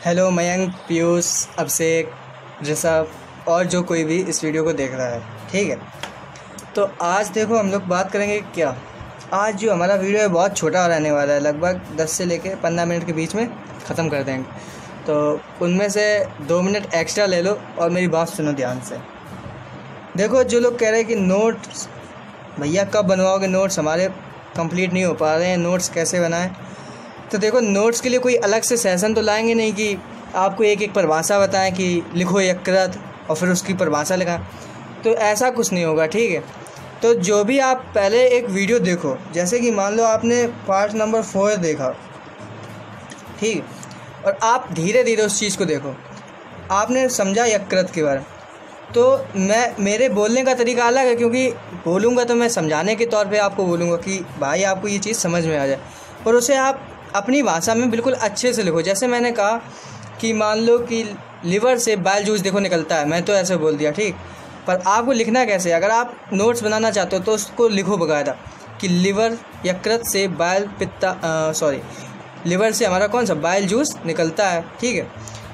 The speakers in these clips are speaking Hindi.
हेलो मयंक, पीयूष, अभिषेक, ऋषभ और जो कोई भी इस वीडियो को देख रहा है, ठीक है। तो आज देखो हम लोग बात करेंगे क्या, आज जो हमारा वीडियो है बहुत छोटा रहने वाला है, लगभग 10 से लेकर 15 मिनट के बीच में ख़त्म कर देंगे। तो उनमें से 2 मिनट एक्स्ट्रा ले लो और मेरी बात सुनो ध्यान से। देखो, जो लोग कह रहे हैं कि नोट्स भैया कब बनवाओगे, नोट्स हमारे कंप्लीट नहीं हो पा रहे हैं, नोट्स कैसे बनाएं। तो देखो, नोट्स के लिए कोई अलग से सेशन तो लाएंगे नहीं कि आपको एक एक परिभाषा बताएं कि लिखो यकृत और फिर उसकी परिभाषा लिखाएं, तो ऐसा कुछ नहीं होगा, ठीक है। तो जो भी आप पहले एक वीडियो देखो, जैसे कि मान लो आपने पार्ट नंबर 4 देखा, ठीक है, और आप धीरे धीरे उस चीज़ को देखो, आपने समझा यकृत के बारे में। तो मेरे बोलने का तरीका अलग है, क्योंकि बोलूँगा तो मैं समझाने के तौर पे आपको बोलूँगा कि भाई आपको ये चीज़ समझ में आ जाए, और उसे आप अपनी भाषा में बिल्कुल अच्छे से लिखो। जैसे मैंने कहा कि मान लो कि लिवर से बाइल जूस देखो निकलता है, मैं तो ऐसे बोल दिया, ठीक। पर आपको लिखना कैसे, अगर आप नोट्स बनाना चाहते हो तो उसको लिखो बकायदा कि लिवर यकृत से बाइल लिवर से हमारा कौन सा बाइल जूस निकलता है, ठीक है।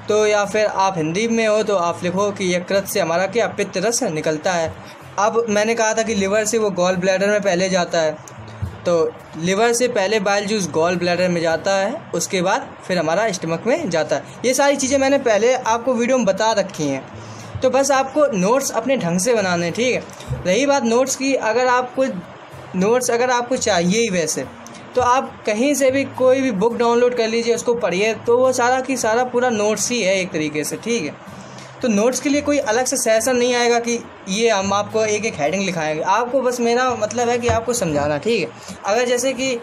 तो या फिर आप हिंदी में हो तो आप लिखो कि यकृत से हमारा क्या पित्त रस निकलता है। अब मैंने कहा था कि लिवर से वो गॉल ब्लैडर में पहले जाता है, तो लिवर से पहले बाइल जूस गॉल ब्लैडर में जाता है, उसके बाद फिर हमारा स्टमक में जाता है। ये सारी चीज़ें मैंने पहले आपको वीडियो में बता रखी हैं। तो बस आपको नोट्स अपने ढंग से बनाने हैं, ठीक है। रही बात नोट्स की, अगर आपको चाहिए ही वैसे, तो आप कहीं से भी कोई भी बुक डाउनलोड कर लीजिए, उसको पढ़िए, तो वो सारा की सारा पूरा नोट्स ही है एक तरीके से, ठीक है। तो नोट्स के लिए कोई अलग से सेशन नहीं आएगा कि ये हम आपको एक एक हेडिंग लिखाएंगे। आपको बस मेरा मतलब है कि आपको समझाना, ठीक है। अगर जैसे कि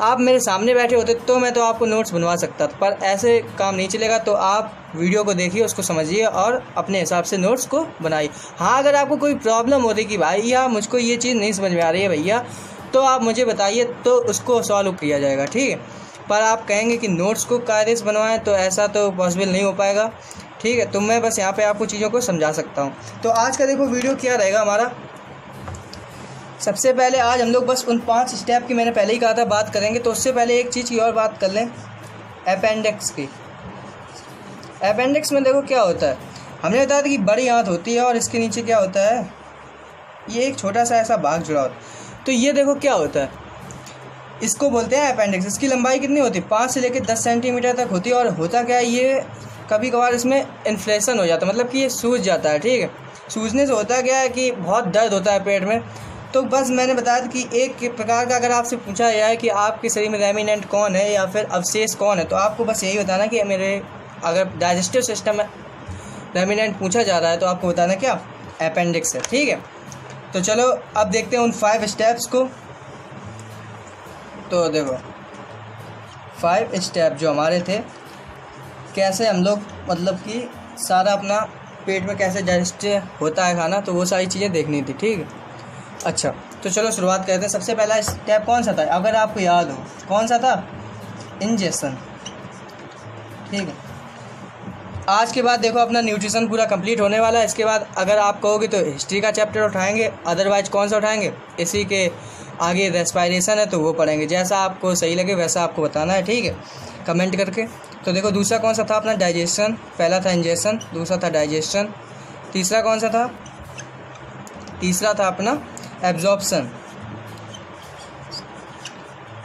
आप मेरे सामने बैठे होते तो मैं तो आपको नोट्स बनवा सकता था, पर ऐसे काम नहीं चलेगा। तो आप वीडियो को देखिए, उसको समझिए और अपने हिसाब से नोट्स को बनाइए। हाँ, अगर आपको कोई प्रॉब्लम होती कि भैया मुझको ये चीज़ नहीं समझ में आ रही है भैया, तो आप मुझे बताइए, तो उसको सॉल्व किया जाएगा, ठीक है। पर आप कहेंगे कि नोट्स को कायदे से बनवाएं, तो ऐसा तो पॉसिबल नहीं हो पाएगा, ठीक है। तो मैं बस यहाँ पे आपको चीज़ों को समझा सकता हूँ। तो आज का देखो वीडियो क्या रहेगा हमारा। सबसे पहले आज हम लोग बस उन 5 स्टेप की मैंने पहले ही कहा था बात करेंगे। तो उससे पहले एक चीज़ की और बात कर लें, अपेंडिक्स की। अपेंडिक्स में देखो क्या होता है, हमने बताया था कि बड़ी आंत होती है और इसके नीचे क्या होता है, ये एक छोटा सा ऐसा भाग जुड़ा होता है। तो ये देखो क्या होता है, इसको बोलते हैं अपेंडिक्स। इसकी लंबाई कितनी होती है, 5 से लेकर 10 सेंटीमीटर तक होती है। और होता क्या है, ये कभी कभार इसमें इन्फ्लेशन हो जाता है, मतलब कि ये सूज जाता है, ठीक है। सूजने से होता क्या है कि बहुत दर्द होता है पेट में। तो बस मैंने बताया था कि एक प्रकार का अगर आपसे पूछा जाए कि आपके शरीर में रेमिनेंट कौन है या फिर अवशेष कौन है, तो आपको बस यही बताना कि मेरे अगर डाइजेस्टिव सिस्टम में रेमिनेंट पूछा जा रहा है तो आपको बताना क्या, अपेंडिक्स है, ठीक है। तो चलो अब देखते हैं उन 5 स्टेप्स को। तो देखो 5 स्टेप जो हमारे थे, कैसे हम लोग मतलब कि सारा अपना पेट में कैसे डाइजेस्ट होता है खाना, तो वो सारी चीज़ें देखनी थी, ठीक है। अच्छा, तो चलो शुरुआत करते हैं। सबसे पहला स्टेप कौन सा था, अगर आपको याद हो, कौन सा था, इंजेक्शन, ठीक है। आज के बाद देखो अपना न्यूट्रिशन पूरा कंप्लीट होने वाला है। इसके बाद अगर आप कहोगे तो हिस्ट्री का चैप्टर उठाएंगे, अदरवाइज कौन सा उठाएंगे, इसी के आगे रेस्पिरेशन है तो वो पढ़ेंगे। जैसा आपको सही लगे वैसा आपको बताना है, ठीक है, कमेंट करके। तो देखो दूसरा कौन सा था अपना, डाइजेशन। पहला था इंजेक्शन, दूसरा था डाइजेशन, तीसरा कौन सा था, तीसरा था अपना एब्जॉर्प्शन,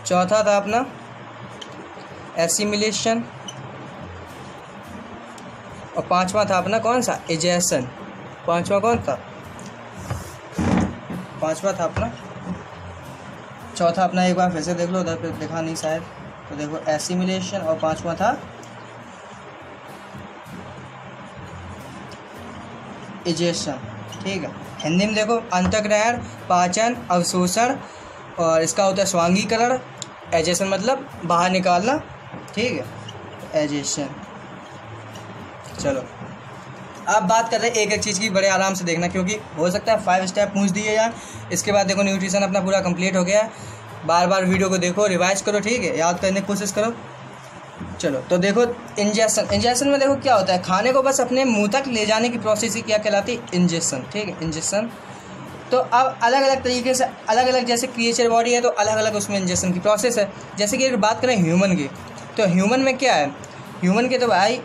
चौथा था अपना एसिमिलेशन, और पांचवा था अपना कौन सा, इजेशन। पांचवा कौन था, पांचवा था अपना, चौथा अपना एक बार फिर से देख लो, उधर पे देखा नहीं शायद, तो देखो एसिमिलेशन, और पांचवा था इजेशन, ठीक है। हिंदी में देखो अंतःग्रहण, पाचन, अवशोषण, और इसका होता है स्वांगीकरण। एजेशन मतलब बाहर निकालना, ठीक है, एजेशन। चलो अब बात कर रहे हैं एक एक चीज़ की, बड़े आराम से देखना, क्योंकि हो सकता है 5 स्टेप पूछ दिए जाए। इसके बाद देखो न्यूट्रिशन अपना पूरा कंप्लीट हो गया है। बार बार वीडियो को देखो, रिवाइज करो, ठीक है, याद करने की कोशिश करो। चलो तो देखो इंजेक्शन में देखो क्या होता है, खाने को बस अपने मुंह तक ले जाने की प्रोसेस ही क्या कहलाती है, इंजेक्शन, ठीक है, इंजेक्शन। तो अब अलग अलग तरीके से अलग अलग, जैसे क्रिएचर बॉडी है तो अलग अलग उसमें इंजेक्शन की प्रोसेस है। जैसे कि अगर बात करें ह्यूमन की, तो ह्यूमन में क्या है, ह्यूमन के तो भाई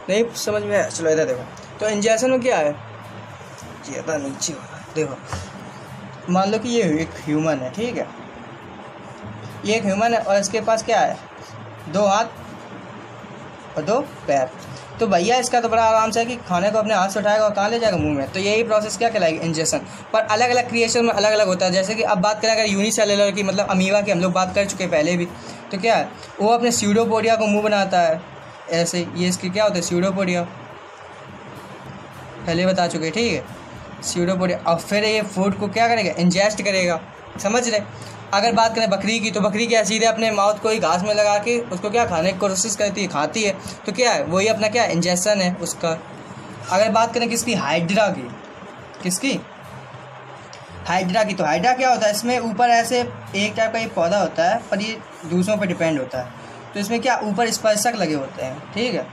नहीं समझ में आया, चलो इधर देखो। तो इंजेक्शन में क्या है, ज़्यादा नीचे होगा, देखो मान लो कि ये एक ह्यूमन है, ठीक है, ये एक ह्यूमन है और इसके पास क्या है, 2 हाथ और 2 पैर। तो भैया इसका तो बड़ा आराम से है कि खाने को अपने हाथ से उठाएगा और कहाँ ले जाएगा, मुंह में। तो यही प्रोसेस क्या कहलाएगी, इंजेक्शन। पर अलग अलग क्रिएशन में अलग अलग होता है। जैसे कि अब बात करें अगर यूनिसेलुलर की, मतलब अमीबा की, हम लोग बात कर चुके हैं पहले भी। तो क्या है, वो अपने स्यूडोपोडिया को मुंह बनाता है ऐसे, ये इसकी क्या होता है, स्यूडोपोडिया, पहले बता चुके, ठीक है, स्यूडोपोडिया। और फिर ये फूड को क्या करेगा, इंजेस्ट करेगा, समझ रहे। अगर बात करें बकरी की, तो बकरी क्या सीधे अपने माउथ को ही घास में लगा के उसको क्या खाने की कोशिश करती है, खाती है। तो क्या है, वही अपना क्या इंजेक्शन है उसका। अगर बात करें किसकी, हाइड्रा की, किसकी, हाइड्रा की। तो हाइड्रा क्या होता है, इसमें ऊपर ऐसे एक टाइप का ये पौधा होता है, पर ये दूसरों पर डिपेंड होता है। तो इसमें क्या ऊपर स्पर्शक लगे होते हैं, ठीक है।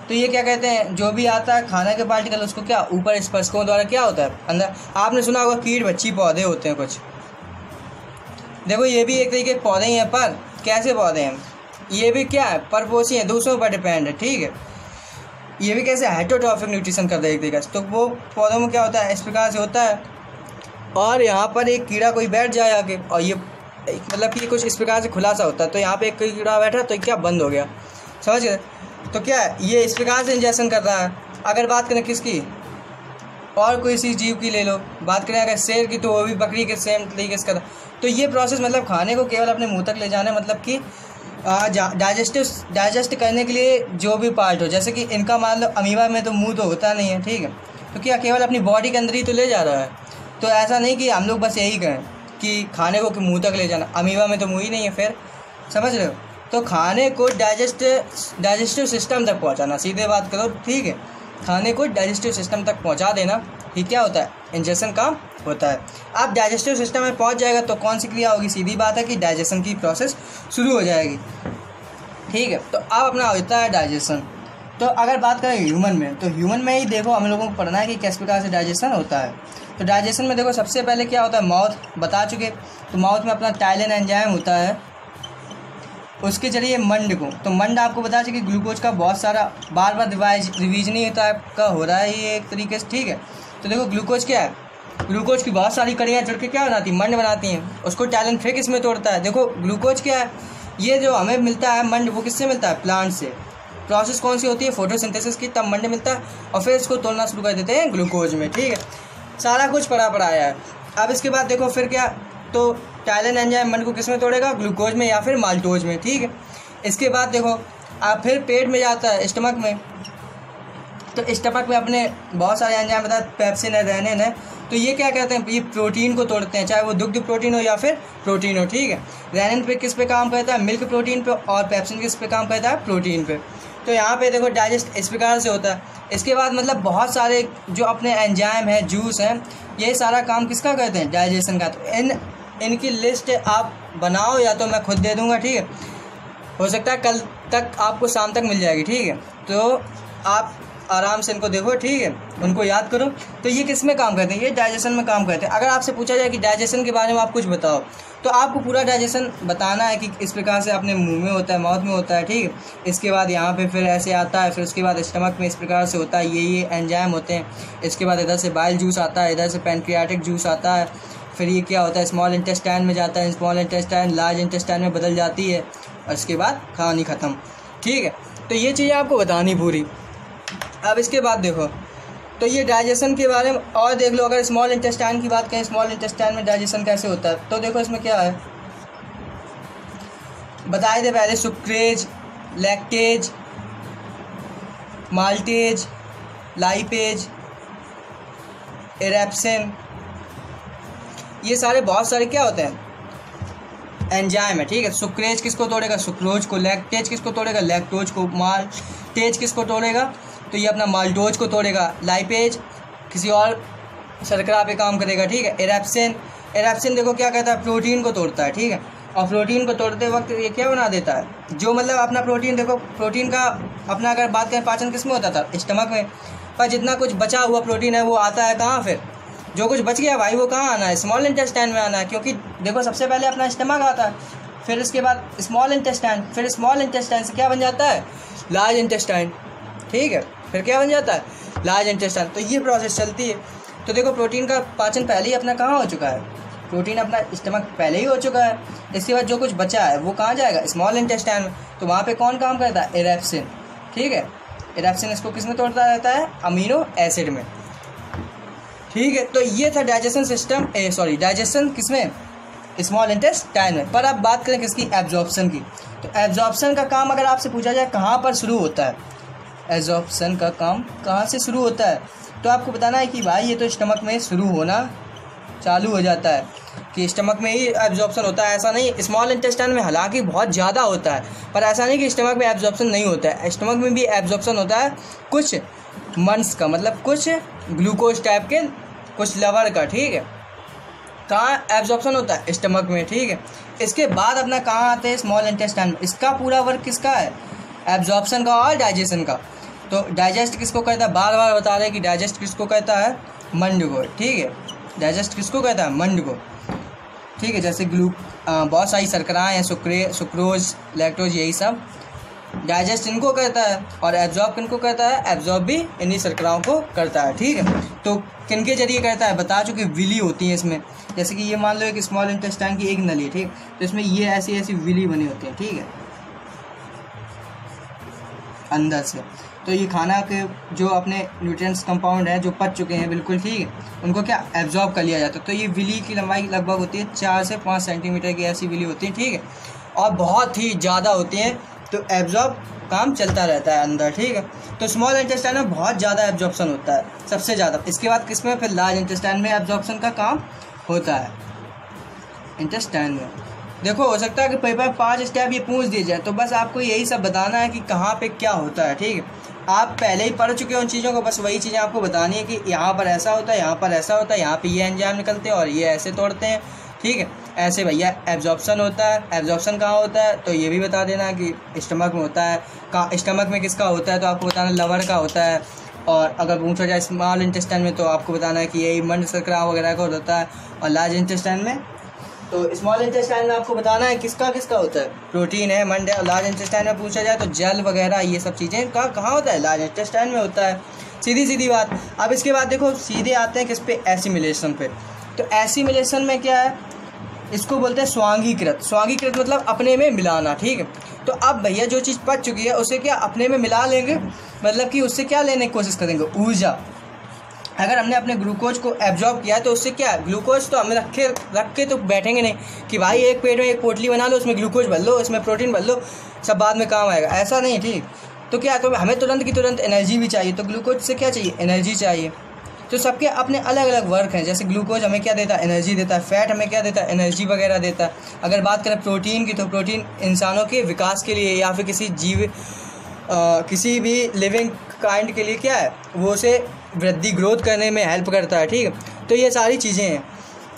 तो ये क्या कहते हैं, जो भी आता है खाने के पार्टिकल, उसको क्या ऊपर स्पर्शकों द्वारा क्या होता है अंदर। आपने सुना होगा कीट बच्ची पौधे होते हैं कुछ, देखो ये भी एक तरीके के पौधे ही हैं, पर कैसे पौधे हैं, ये भी क्या है, परपोषी हैं, दूसरों पर डिपेंड है, ठीक है। ये भी कैसे हेटेरोट्रॉफिक न्यूट्रिशन करता है एक तरीके से। तो वो पौधों में क्या होता है, इस प्रकार से होता है। और यहाँ पर एक कीड़ा कोई बैठ जाए आके, और ये मतलब कि कुछ इस प्रकार से खुला सा होता है। तो यहाँ पे एक कीड़ा बैठा तो क्या बंद हो गया, समझ गए। तो क्या है, ये इस प्रकार से इंजेक्शन कर रहा है। अगर बात करें किसकी, और कोई सी जीव की ले लो, बात करें अगर शेर की, तो वो भी बकरी के सेम तरीके से कर रहा है। तो ये प्रोसेस मतलब खाने को केवल अपने मुंह तक ले जाना, मतलब कि डाइजेस्ट करने के लिए जो भी पार्ट हो, जैसे कि इनका मान लो अमीबा में तो मुंह तो होता नहीं है, ठीक है। तो क्या केवल अपनी बॉडी के अंदर ही तो ले जा रहा है। तो ऐसा नहीं कि हम लोग बस यही करें कि खाने को मुंह तक ले जाना, अमीबा में तो मुंह ही नहीं है, फिर समझ रहे हो। तो खाने को डाइजेस्टिव सिस्टम तक पहुँचाना, सीधे बात करो, ठीक है, खाने को डाइजेस्टिव सिस्टम तक पहुँचा देना, ये क्या होता है, इंजेक्शन काम होता है। अब डाइजेस्टिव सिस्टम में पहुंच जाएगा तो कौन सी क्रिया होगी, सीधी बात है कि डाइजेशन की प्रोसेस शुरू हो जाएगी, ठीक है। तो अब अपना होता है डाइजेशन। तो अगर बात करें ह्यूमन में, तो ह्यूमन में ही देखो हम लोगों को पढ़ना है कि किस प्रकार से डाइजेशन होता है। तो डाइजेशन में देखो सबसे पहले क्या होता है, माउथ बता चुके। तो माउथ में अपना टाइलिन एंजाइम होता है, उसके जरिए मंड को, तो मंड आपको बता चुके ग्लूकोज का बहुत सारा बार बार रिवीजनिंग टाइप का हो रहा है ये एक तरीके से, ठीक है। तो देखो ग्लूकोज क्या है, ग्लूकोज की बहुत सारी कड़ियाँ जुड़ के क्या बनाती हैं, मंड बनाती हैं। उसको टाइलिन फिर किस में तोड़ता है, देखो ग्लूकोज क्या है, ये जो हमें मिलता है मंड, वो किससे मिलता है, प्लांट से। प्रोसेस कौन सी होती है, फोटोसिंथेसिस की, तब मंड मिलता है और फिर इसको तोड़ना शुरू कर देते हैं ग्लूकोज में, ठीक है। सारा कुछ पढ़ा आया है। अब इसके बाद देखो फिर क्या, तो टाइलिन एंजाइम मंड को किस में तोड़ेगा, ग्लूकोज में या फिर माल्टोज में, ठीक है। इसके बाद देखो आप फिर पेट में जाता है, स्टमक में। तो स्टमक में अपने बहुत सारे एंजाइम बताए, पेप्सिन है, रेनिन है। तो ये क्या कहते हैं, ये प्रोटीन को तोड़ते हैं, चाहे वो दुग्ध प्रोटीन हो या फिर प्रोटीन हो, ठीक है। रेनिन पे किस पे काम करता है, मिल्क प्रोटीन पे, और पेप्सिन किस पे काम करता है, प्रोटीन पे। तो यहाँ पे देखो डाइजेस्ट इस प्रकार से होता है। इसके बाद मतलब बहुत सारे जो अपने एंजाइम है, जूस हैं, ये सारा काम किसका करते हैं, डाइजेशन का। तो इनकी लिस्ट आप बनाओ या तो मैं खुद दे दूँगा, ठीक है। हो सकता है कल तक आपको शाम तक मिल जाएगी, ठीक है। तो आप आराम से इनको देखो, ठीक है, उनको याद करो। तो ये किस में काम करते हैं, ये डाइजेशन में काम करते हैं। अगर आपसे पूछा जाए कि डाइजेशन के बारे में आप कुछ बताओ, तो आपको पूरा डाइजेशन बताना है कि इस प्रकार से अपने मुंह में होता है, माउथ में होता है, ठीक है। इसके बाद यहाँ पे फिर ऐसे आता है, फिर उसके बाद स्टमक में इस प्रकार से होता है, ये एंजाइम होते हैं। इसके बाद इधर से बाइल जूस आता है, इधर से पैनक्रियाटिक जूस आता है। फिर ये क्या होता है, स्मॉल इंटेस्टाइन में जाता है, स्मॉल इंटेस्टाइन लार्ज इंटेस्टाइन में बदल जाती है, और इसके बाद कहानी ख़त्म, ठीक है। तो ये चीज़ें आपको बतानी पूरी। अब इसके बाद देखो, तो ये डाइजेशन के बारे में और देख लो। अगर स्मॉल इंटेस्टाइन की बात करें, स्मॉल इंटेस्टाइन में डाइजेशन कैसे होता है, तो देखो इसमें क्या है, बताए थे पहले, सुक्रेज, लैक्टेज, माल्टेज, लाइपेज, एरेप्सिन, ये सारे बहुत सारे क्या होते हैं, एंजाइम है, ठीक है। सुक्रेज किसको तोड़ेगा, सुक्रोज को। लैक्टेज किसको तोड़ेगा, लैक्टोज को। माल्टेज किसको तोड़ेगा, तो ये अपना माल्टोज को तोड़ेगा। लाइपेज किसी और शर्करा पे काम करेगा, ठीक है। एरेप्सिन देखो क्या कहता है, प्रोटीन को तोड़ता है, ठीक है। और प्रोटीन को तोड़ते वक्त ये क्या बना देता है, जो मतलब अपना प्रोटीन, देखो प्रोटीन का अपना अगर बात करें पाचन किस में होता था, स्टमक में। पर जितना कुछ बचा हुआ प्रोटीन है वो आता है कहाँ, फिर जो कुछ बच गया भाई वो कहाँ आना है, स्मॉल इंटेस्टाइन में आना है। क्योंकि देखो सबसे पहले अपना स्टमक आता है, फिर इसके बाद स्मॉल इंटेस्टाइन, फिर स्मॉल इंटेस्टाइन से क्या बन जाता है, लार्ज इंटेस्टाइन, ठीक है, फिर क्या बन जाता है, लार्ज इंटेस्टाइन। तो ये प्रोसेस चलती है। तो देखो प्रोटीन का पाचन पहले ही अपना कहाँ हो चुका है, प्रोटीन अपना स्टमक पहले ही हो चुका है। इसके बाद जो कुछ बचा है वो कहाँ जाएगा, स्मॉल इंटेस्टाइन में। तो वहाँ पे कौन काम करता है, एरेप्सिन, ठीक है, एरेप्सिन इसको किस में तोड़ता रहता है, अमीनो एसिड में, ठीक है। तो ये था डाइजेशन सिस्टम, डाइजेशन किसमें, स्मॉल इंटेस्टाइन में। पर अब बात करें किसकी, एब्जॉर्प्शन की। तो एब्जॉर्प्शन का काम अगर आपसे पूछा जाए कहाँ पर शुरू होता है, एब्जॉर्प्शन का काम कहाँ से शुरू होता है, तो आपको बताना है कि भाई ये तो स्टमक में शुरू होना चालू हो जाता है, कि स्टमक में ही एब्जॉर्प्शन होता है। ऐसा नहीं, स्मॉल इंटेस्टाइन में हालांकि बहुत ज़्यादा होता है, पर ऐसा नहीं कि स्टमक में एब्जॉर्प्शन नहीं होता है। स्टमक में भी एब्जॉर्प्शन होता है कुछ मंथ्स का, मतलब कुछ ग्लूकोज टाइप के, कुछ लवर का, ठीक है। कहाँ एब्जॉर्प्शन होता है, स्टमक में, ठीक है। इसके बाद अपना कहाँ आते हैं, स्मॉल इंटेस्टाइन में। इसका पूरा वर्क किसका है, एब्जॉर्प्शन का और डाइजेशन का। तो डाइजेस्ट किसको कहता है, बार बार बता रहे हैं कि डाइजेस्ट किसको कहता है, मंड को, ठीक है, डाइजेस्ट किसको कहता है, मंड को, ठीक है। जैसे बहुत सारी शर्कराएँ हैं, सुक्रोज, लैक्टोज, यही सब डाइजेस्ट इनको कहता है। और एब्जॉर्ब किनको कहता है, एब्जॉर्ब भी इन्हीं शर्कराओं को करता है, ठीक है। तो किनके जरिए करता है, बता चुके, विली होती है इसमें। जैसे कि ये मान लो एक स्मॉल इंटेस्टाइन की एक नली है, ठीक, तो इसमें ये ऐसी ऐसी विली बनी होती है, ठीक है, अंदर से। तो ये खाना के जो अपने न्यूट्रिएंट्स कंपाउंड हैं जो पच चुके हैं बिल्कुल, ठीक है, उनको क्या एब्जॉर्ब कर लिया जाता है। तो ये विली की लंबाई लगभग होती है 4 से 5 सेंटीमीटर की, ऐसी विली होती है, ठीक है, और बहुत ही ज़्यादा होती हैं। तो एब्जॉर्ब काम चलता रहता है अंदर, ठीक है। तो स्मॉल इंटेस्टाइन में बहुत ज़्यादा एब्जॉर्प्शन होता है, सबसे ज़्यादा। इसके बाद किस में, फिर लार्ज इंटेस्टाइन में एब्जॉर्प्शन का काम होता है, इंटेस्टाइन में। देखो हो सकता है कि पेपर 5 स्टेप ये पूछ दिए जाए, तो बस आपको यही सब बताना है कि कहाँ पे क्या होता है, ठीक है। आप पहले ही पढ़ चुके हो उन चीज़ों को, बस वही चीज़ें आपको बतानी है कि यहाँ पर ऐसा होता है, यहाँ पर ऐसा होता है, यहाँ पे ये एंजाइम निकलते हैं और ये ऐसे तोड़ते हैं, ठीक है। ऐसे भैया एब्जॉर्प्शन होता है। एब्जॉर्प्शन कहाँ होता है, तो ये भी बता देना कि स्टमक में होता है। स्टमक में किसका होता है, तो आपको बताना लवर का होता है। और अगर पूछा जाए स्मॉल इंटेस्टाइन में, तो आपको बताना है कि यही मंड शर्करा वगैरह का होता है। और लार्ज इंटेस्टाइन में, तो स्मॉल इंटेस्टाइन में आपको बताना है किसका किसका होता है, प्रोटीन है, मंड है। और लार्ज इंटेस्टाइन में पूछा जाए तो जल वगैरह ये सब चीज़ें कहाँ होता है, लार्ज इंटेस्टाइन में होता है। सीधी सीधी बात। अब इसके बाद देखो सीधे आते हैं किस पे, एसिमिलेशन पे। तो एसिमिलेशन में क्या है, इसको बोलते हैं स्वांगीकृत। स्वांगीकृत मतलब अपने में मिलाना, ठीक है। तो अब भैया जो चीज़ पच चुकी है उसे क्या अपने में मिला लेंगे, मतलब कि उससे क्या लेने की कोशिश करेंगे, ऊर्जा। अगर हमने अपने ग्लूकोज को एब्जॉर्ब किया तो उससे क्या, ग्लूकोज तो हमें रख के तो बैठेंगे नहीं कि भाई एक पेट में एक पोटली बना लो, उसमें ग्लूकोज भर लो, इसमें प्रोटीन भर लो, सब बाद में काम आएगा, ऐसा नहीं, ठीक। तो क्या, तो हमें तुरंत की तुरंत एनर्जी भी चाहिए, तो ग्लूकोज से क्या चाहिए, एनर्जी चाहिए। तो सबके अपने अलग अलग वर्क हैं। जैसे ग्लूकोज हमें क्या देता है, एनर्जी देता है। फैट हमें क्या देता है, एनर्जी वगैरह देता है। अगर बात करें प्रोटीन की, तो प्रोटीन इंसानों के विकास के लिए या फिर किसी भी लिविंग काइंड के लिए क्या है, वो उसे वृद्धि ग्रोथ करने में हेल्प करता है, ठीक है। तो ये सारी चीज़ें हैं,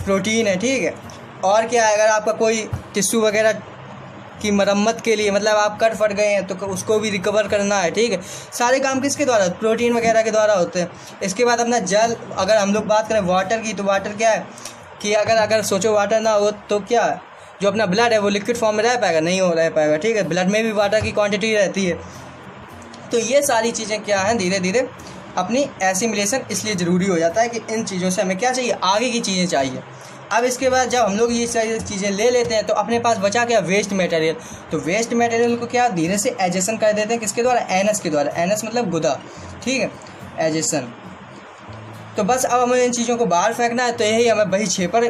प्रोटीन है, ठीक है। और क्या है, अगर आपका कोई टिश्यू वगैरह की मरम्मत के लिए, मतलब आप कट फट गए हैं तो उसको भी रिकवर करना है, ठीक है। सारे काम किसके द्वारा, प्रोटीन वगैरह के द्वारा होते हैं। इसके बाद अपना जल, अगर हम लोग बात करें वाटर की, तो वाटर क्या है कि अगर सोचो वाटर ना हो तो क्या है, जो अपना ब्लड है वो लिक्विड फॉर्म में रह पाएगा, नहीं हो रह पाएगा, ठीक है। ब्लड में भी वाटर की क्वांटिटी रहती है। तो ये सारी चीज़ें क्या हैं, धीरे धीरे अपनी एसिमिलेशन इसलिए ज़रूरी हो जाता है कि इन चीज़ों से हमें क्या चाहिए, आगे की चीज़ें चाहिए। अब इसके बाद जब हम लोग ये सारी चीज़ें ले लेते हैं तो अपने पास बचा क्या, वेस्ट मटेरियल। तो वेस्ट मटेरियल को क्या धीरे से एजेशन कर देते हैं, किसके द्वारा, एनएस के द्वारा। एनएस मतलब गुदा, ठीक है, एजेशन। तो बस अब हमें इन चीज़ों को बाहर फेंकना है, तो यही हमें वही छेपर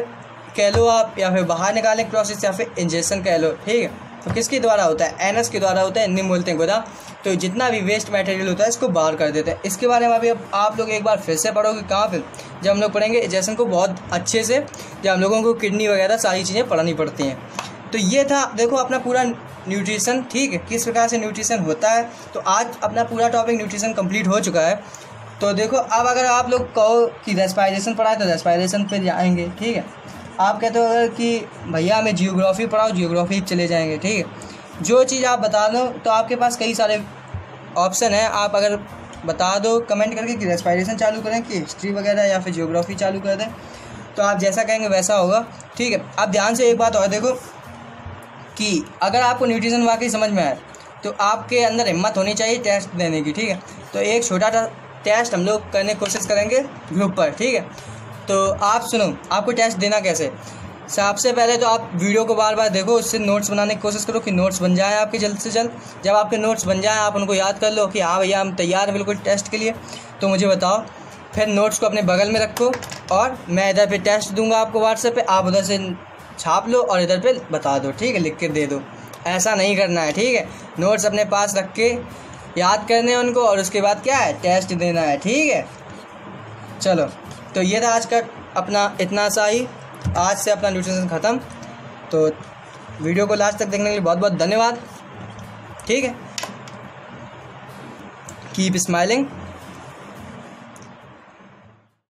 कह लो आप, या फिर बाहर निकालने की प्रोसेस, या फिर इंजेक्शन कह लो, ठीक है। तो किसके द्वारा होता है, एनएस के द्वारा होता है, निम बोलते हैं गुदा। तो जितना भी वेस्ट मटेरियल होता है इसको बाहर कर देते हैं। इसके बारे में अभी आप लोग एक बार फिर से पढ़ोगे, कहाँ फिर, जब हम लोग पढ़ेंगे इंजेक्शन को बहुत अच्छे से, जब हम लोगों को किडनी वगैरह सारी चीज़ें पढ़नी पड़ती हैं। तो ये था देखो अपना पूरा न्यूट्रिशन, ठीक है, किस प्रकार से न्यूट्रिशन होता है। तो आज अपना पूरा टॉपिक न्यूट्रिशन कंप्लीट हो चुका है। तो देखो अब अगर आप लोग कहो कि रेस्पिरेशन पढ़ाए तो रेस्पिरेशन पे जाएंगे, ठीक है। आप कहते हो कि भैया हमें जियोग्राफी पढ़ाओ, जियोग्राफी चले जाएंगे, ठीक है। जो चीज़ आप बता दो, तो आपके पास कई सारे ऑप्शन है। आप अगर बता दो कमेंट करके कि रेस्पिरेशन चालू करें कि हिस्ट्री वगैरह या फिर जियोग्राफी चालू कर दें, तो आप जैसा कहेंगे वैसा होगा, ठीक है। आप ध्यान से एक बात और देखो, कि अगर आपको न्यूट्रिशन वाकई समझ में आए तो आपके अंदर हिम्मत होनी चाहिए टेस्ट देने की, ठीक है। तो एक छोटा सा टेस्ट हम लोग करने की कोशिश करेंगे ग्रुप पर, ठीक है। तो आप सुनो, आपको टेस्ट देना कैसे। सबसे पहले तो आप वीडियो को बार बार देखो, उससे नोट्स बनाने की कोशिश करो कि नोट्स बन जाए आपके जल्द से जल्द। जब आपके नोट्स बन जाए आप उनको याद कर लो कि हाँ भैया हम तैयार हैं बिल्कुल टेस्ट के लिए, तो मुझे बताओ। फिर नोट्स को अपने बगल में रखो और मैं इधर पे टेस्ट दूंगा आपको व्हाट्सएप पे, आप उधर से छाप लो और इधर पे बता दो, ठीक है, लिख के दे दो। ऐसा नहीं करना है, ठीक है। नोट्स अपने पास रख के याद करने हैं उनको और उसके बाद क्या है, टेस्ट देना है, ठीक है। चलो, तो ये था आज का अपना इतना सा ही, आज से अपना न्यूट्रिशन ख़त्म। तो वीडियो को लास्ट तक देखने के लिए बहुत बहुत धन्यवाद, ठीक है। Keep smiling.